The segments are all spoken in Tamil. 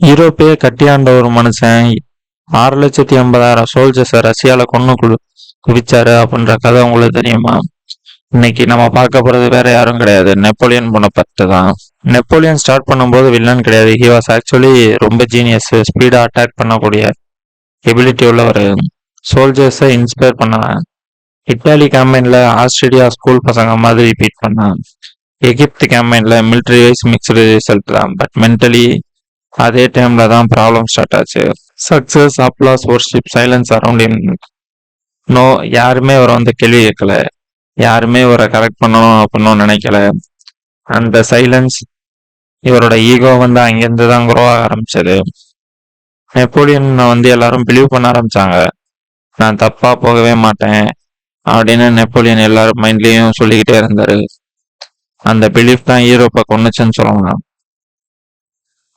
யூரோப்பையே கட்டியாண்ட ஒரு மனுஷன் 6,80,000 சோல்ஜர்ஸை ரஷ்யால குவிச்சாரு அப்படின்ற கதை உங்களுக்கு தெரியுமா? இன்னைக்கு நம்ம பார்க்க போறது வேற யாரும் கிடையாது, நெப்போலியன் போனபார்ட் தான். நெப்போலியன் ஸ்டார்ட் பண்ணும்போது வில்லன் கிடையாது. ஹி வாஸ் ஆக்சுவலி ரொம்ப ஜீனியஸ், ஸ்பீடா அட்டாக் பண்ணக்கூடிய எபிலிட்டி உள்ள ஒரு சோல்ஜர்ஸை இன்ஸ்பயர் பண்ணான். இத்தாலி கேம்பெயின்ல ஆஸ்திரேலியா ஸ்கூல் பசங்க மாதிரி பீட் பண்ணான். எகிப்து கேம்பெயின்ல மிலிட்டரி வைஸ் மிக்ஸ்டு ரிசல்ட் தான், பட் மென்டலி அதே டைம்ல தான் ப்ராப்ளம் ஸ்டார்ட் ஆச்சு. Success, applause, worship, silence around in. No, யாருமே இவரை கேள்வி கேட்கல, யாருமே இவரை கரெக்ட் பண்ணணும் அப்படின்னு நினைக்கல. அந்த சைலன்ஸ், இவரோட ஈகோ அங்கிருந்து தான் குரோ ஆக ஆரம்பிச்சது. நெப்போலியன் எல்லாரும் பிலீவ் பண்ண ஆரம்பிச்சாங்க, நான் தப்பா போகவே மாட்டேன் அப்படின்னு நெப்போலியன் எல்லாரும் மைண்ட்லயும் சொல்லிக்கிட்டே இருந்தாரு. அந்த பிலீஃப் தான் யூரோப்பை கொன்னுச்சுன்னு சொல்லலாம்.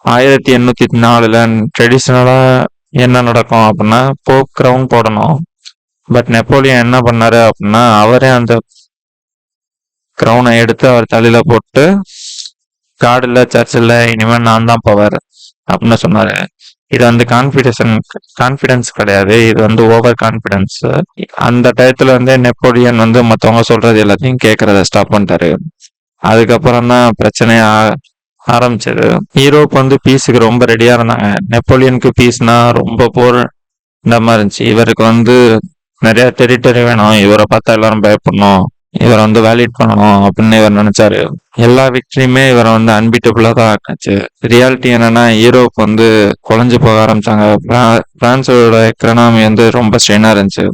1804 ட்ரெடிஷ்னலா என்ன நடக்கும் அப்படின்னா, போப் கிரவுன் போடணும். பட் நெப்போலியன் என்ன பண்ணாரு அப்படின்னா, அவரே அந்த கிரவுனை எடுத்து அவர் தலையில போட்டு, கார்டு இல்ல, சர்ச் இல்ல, இனிமேல் நான் தான் பவர் அப்படின்னு சொன்னாரு. இது கான்பிடன்ஸ் கிடையாது, இது ஓவர் கான்பிடன்ஸ். அந்த டயத்துல நெப்போலியன் மத்தவங்க சொல்றது எல்லாத்தையும் கேட்கறத ஸ்டாப் பண்ணிட்டாரு. அதுக்கப்புறம் தான் பிரச்சனையா ஆரம்பிச்சது. யூரோப் பீஸுக்கு ரொம்ப ரெடியா இருந்தாங்க. நெப்போலியனுக்கு பீஸ்னா ரொம்ப போர் இந்த மாதிரி இருந்துச்சு. இவருக்கு நிறைய டெரிட்டரி வேணும், இவரை பார்த்தா எல்லாரும் பயப்படணும், இவரை வேலிட் பண்ணணும் அப்படின்னு இவர் நினைச்சாரு. எல்லா விக்டரியுமே இவரை அன்பீட்டபிளா தான் ஆக்குச்சு. ரியாலிட்டி என்னன்னா, யூரோப் குறைஞ்சு போக ஆரம்பிச்சாங்க. பிரான்ஸோட எக்கனாமி ரொம்ப ஸ்ட்ரெயினா இருந்துச்சு.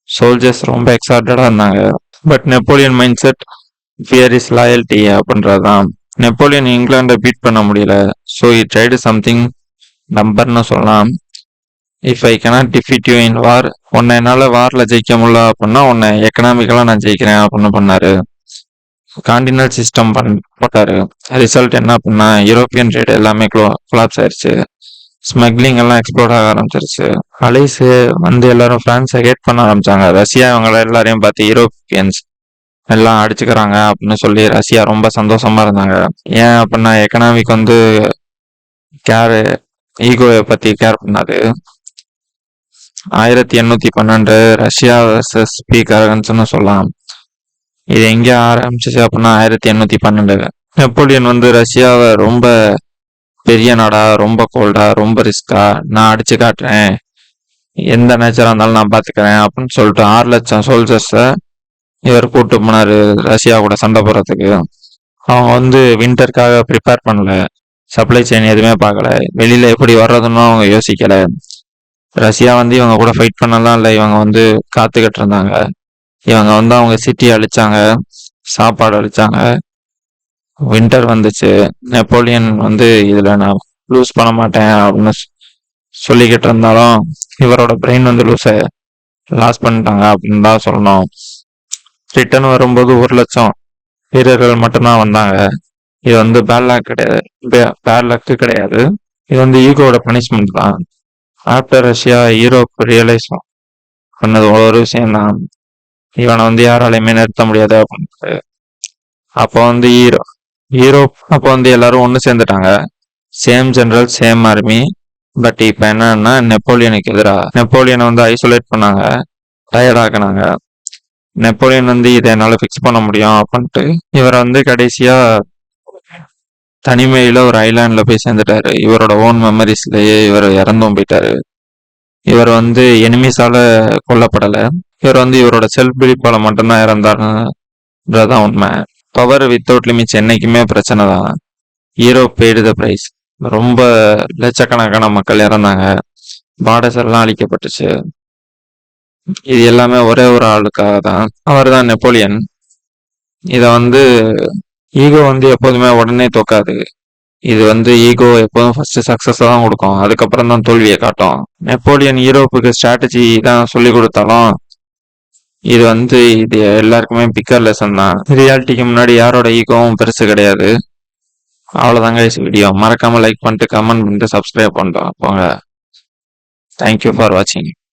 சோல்ஜர்ஸ் ரொம்ப எக்ஸார்டடா இருந்தாங்க. But Napoleon mind set fear is loyalty அப்படின்றதுதான். நெப்போலியன் இங்கிலாண்டை பீட் பண்ண முடியல, ஸோ இ ட்ரைடு சம்திங் நம்பர்னு சொல்லலாம். If I cannot defeat you in war, உன்னை என்னால் வாரில் ஜெயிக்க முடியல அப்படின்னா உன்னை எக்கனாமிக்கலாக நான் ஜெயிக்கிறேன் அப்படின்னு பண்ணாரு. கான்டினல் சிஸ்டம் போட்டாரு. ரிசல்ட் என்ன அப்படின்னா, யூரோப்பியன் ட்ரேட் எல்லாமே கொலாப்ஸ் ஆயிடுச்சு. ஸ்மக்லிங் எல்லாம் எக்ஸ்ப்ளோர் ஆக ஆரம்பிச்சிருச்சு. அலைஸ் எல்லாரும் பிரான்ஸை ஹேட் பண்ண ஆரம்பிச்சாங்க. ரஷ்யா இவங்களை எல்லாரையும் பார்த்து யூரோப்பியன்ஸ் எல்லாம் அடிச்சுக்கிறாங்க அப்படின்னு சொல்லி ரஷ்யா ரொம்ப சந்தோஷமா இருந்தாங்க. ஏன் அப்படின்னா, எக்கனாமிக் கேர், ஈகோவை பத்தி கேர் பண்ணாது. 1812 ரஷ்யா வர்சஸ் ஸ்பீக்கர்ஸ்னு சொல்லலாம். இது எங்க ஆரம்பிச்சிச்சு அப்படின்னா 1812 நெப்போலியன் ரஷ்யாவை ரொம்ப பெரிய நாடா, ரொம்ப கோல்டா, ரொம்ப ரிஸ்கா, நான் அடிச்சு காட்டுறேன், எந்த நேச்சரா இருந்தாலும் நான் பாத்துக்கிறேன் அப்படின்னு சொல்லிட்டு 6 லட்சம் சோல்ஜர்ஸ இவர் கூட்டு போனாரு ரஷ்யா கூட சண்டை போடுறதுக்கு. அவங்க வின்டருக்காக ப்ரிப்பேர் பண்ணல, சப்ளை செயின் எதுவுமே பார்க்கல, வெளியில எப்படி வர்றதுன்னு அவங்க யோசிக்கல. ரஷ்யா இவங்க கூட ஃபைட் பண்ணலாம் இல்லை, இவங்க காத்துக்கிட்டு இருந்தாங்க. இவங்க அவங்க சிட்டி அழிச்சாங்க, சாப்பாடு அழிச்சாங்க. வின்டர் வந்துச்சு. நெப்போலியன் இதுல நான் லூஸ் பண்ண மாட்டேன் அப்படின்னு சொல்லிக்கிட்டு இருந்தாலும், இவரோட பிரெயின் லாஸ் பண்ணிட்டாங்க அப்படின்னு தான் சொல்லணும். ரிட்டர்ன் வரும்போது 1 லட்சம் வீரர்கள் மட்டும்தான் வந்தாங்க. இது பேட் லக்கு கிடையாது, இது ஈகோட பனிஷ்மெண்ட் தான். ஆஃப்டர் ரஷ்யா யூரோப் ரியலைஸ் பண்ணது ஒரு விஷயம் தான், இவனை யாராலையுமே நிறுத்த முடியாது அப்படின்ட்டு. அப்போ யூரோப் அப்போ எல்லாரும் ஒன்று சேர்ந்துட்டாங்க. Same general, same army. But இப்போ என்னன்னா, நெப்போலியனுக்கு எதிராக நெப்போலியனை ஐசோலேட் பண்ணாங்க, டயர்ட் ஆக்குனாங்க. நெப்போலியன் இதை என்னால ஃபிக்ஸ் பண்ண முடியும் அப்படின்ட்டு இவர் கடைசியா தனிமையில ஒரு ஐலாண்ட்ல போய் சேர்ந்துட்டாரு. இவரோட ஓன் மெமரிஸ்லயே இவர் இறந்தும் போயிட்டாரு. இவர் எனிமிஸால கொல்லப்படலை, இவர் இவரோட செல்ஃப் பிலீஃபால மட்டும்தான் இறந்தாருன்றதான் உண்மை. பவர் வித்தவுட் லிமிட்ஸ் என்னைக்குமே பிரச்சனை தான். Europe paid the price. ரொம்ப லட்சக்கணக்கான மக்கள் இறந்தாங்க, பார்டர்ஸ் எல்லாம் அழிக்கப்பட்டுச்சு. இது எல்லாமே ஒரே ஒரு ஆளுக்காக தான், அவர் தான் நெப்போலியன். இத ஈகோ எப்போதுமே உடனே தோக்காது. இது ஈகோ எப்போதும் ஃபர்ஸ்ட் சக்சஸ் தான் கொடுக்கும், அதுக்கப்புறம் தான் தோல்வியை காட்டும். நெப்போலியன் யூரோப்புக்கு ஸ்ட்ராட்டஜி தான் சொல்லி கொடுத்தாலும், இது எல்லாருக்குமே பிக்கர் லெசன் தான். ரியாலிட்டிக்கு முன்னாடி யாரோட ஈகோவும் பெருசு கிடையாது. அவ்வளவுதாங்க வீடியோ. மறக்காம லைக் பண்ணிட்டு, கமெண்ட் பண்ணிட்டு, சப்ஸ்கிரைப் பண்ணிட்டு போங்க. தேங்க்யூ ஃபார் வாட்சிங்.